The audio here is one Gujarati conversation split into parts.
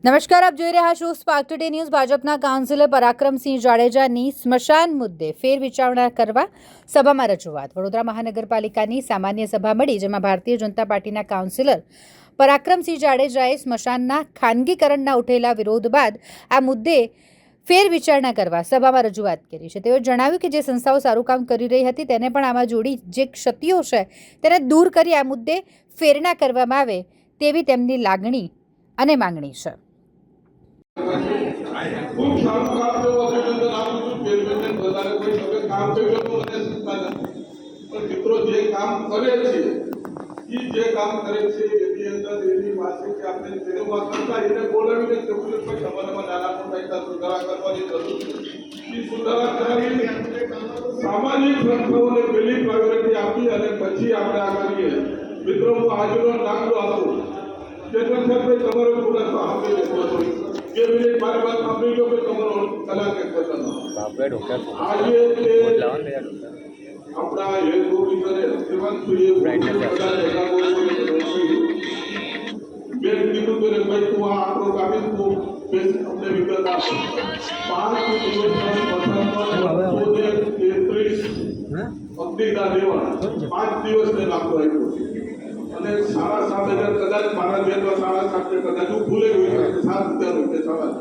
નમસ્કાર, આપ જોઈ રહ્યા છો સ્પાર્ક ટુડે ન્યૂઝ। ભાજપના કાઉન્સિલર પરાક્રમસિંહ જાડેજાની સ્મશાન મુદ્દે ફેરવિચારણા કરવા સભામાં રજૂઆત। વડોદરા મહાનગરપાલિકાની સામાન્ય સભા મળી, જેમાં ભારતીય જનતા પાર્ટીના કાઉન્સિલર પરાક્રમસિંહ જાડેજાએ સ્મશાનના ખાનગીકરણના ઉઠેલા વિરોધ બાદ આ મુદ્દે ફેરવિચારણા કરવા સભામાં રજૂઆત કરી છે। તેઓએ જણાવ્યું કે જે સંસ્થાઓ સારું કામ કરી રહી હતી તેને પણ આમાં જોડી જે ક્ષતિઓ છે તેને દૂર કરી આ મુદ્દે ફેરણા કરવામાં આવે તેવી તેમની લાગણી અને માંગણી છે। खूब सारू काम जो अभिनंदन आपू છું ચેરમેન બધાને કોઈ તમે કામ કર્યું તો મને ચિંતા નથી, પણ મિત્રો જે કામ કરે છે જે કામ કરે છે એની અંદર એની પાસે કે આપણે તેમાં કરતા એને બોલાવીને જરૂર છે તમારામાં નાના મોટા એક સુધારા કરવાની જરૂર છે। એ સુધારા કરી સામાજિક સંસ્થાઓને પહેલી પ્રાયોરિટી આપી અને પછી આપણે આ કરીએ। મિત્રો હું આજનો દાખલો આપું, ચેતન સાહેબ તમારો ખુલાસો આપી દેવો જોઈએ। ये मेरे बारे बात आपने जो कि कमर कला के पसंद आज ये अपना ये दो कितने जीवन तो ये बड़ा जगह को मैं कितु तेरे भाई तू आपको काफी तू अपने विकल्प 5 दिवस पसंद 33 अपनी का देवा 5 दिवस ने लागतो है અને સારા સાત હજાર કદાચ મારા બેટવા સારા સાત કદાચ હું ભૂલે ગયો 7,000 રૂપિયા સવાલ।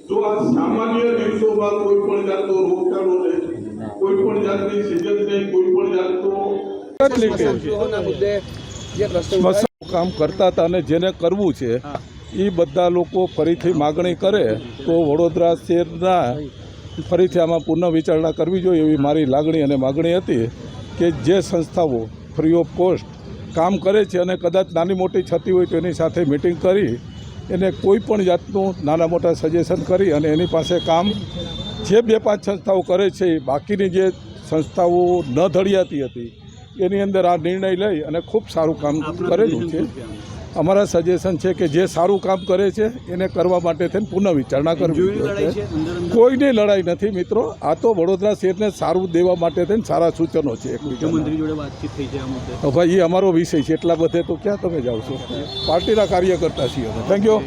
જો આ સામાન્ય દિવસોમાં કોઈ પણ જાતનો રોગચાળો નહીં, કોઈ પણ જાતની સિઝન નહીં, કોઈ પણ જાતનો મુદ્દે જે કામ કરતા હતા અને જેને કરવું છે એ બધા લોકો ફરીથી માગણી કરે તો વડોદરા શહેરના ફરીથી આમાં પુનઃ વિચારણા કરવી જોઈએ એવી મારી લાગણી અને માગણી હતી કે જે સંસ્થાઓ ફ્રી ઓફ કોસ્ટ કામ કરે છે અને કદાચ નાની મોટી છતી હોય તો એની સાથે મિટિંગ કરી એને કોઈ પણ જાતનું નાના મોટા સજેશન કરી અને એની પાસે કામ જે 2-5 સંસ્થાઓ કરે છે બાકીની જે સંસ્થાઓ ન ધડિયાતી હતી એની અંદર આ નિર્ણય લઈ અને ખૂબ સારું કામ કરેલું છે। અમારા સજેશન છે કે જે સારું કામ કરે છે એને કરવા માટે થઈને પુનઃ વિચારણા કરવી જોઈએ। કોઈની લડાઈ નથી મિત્રો, આ તો વડોદરા શહેરને સારું દેવા માટે થઈને સારા સૂચનો છે। મુખ્યમંત્રી જોડે વાતચીત થઈ છે આ મુદ્દે? ભાઈ એ અમારો વિષય છે, એટલા બધે તો ક્યાં તમે જાઓ છો, પાર્ટીના કાર્યકર્તા છીએ। Thank you.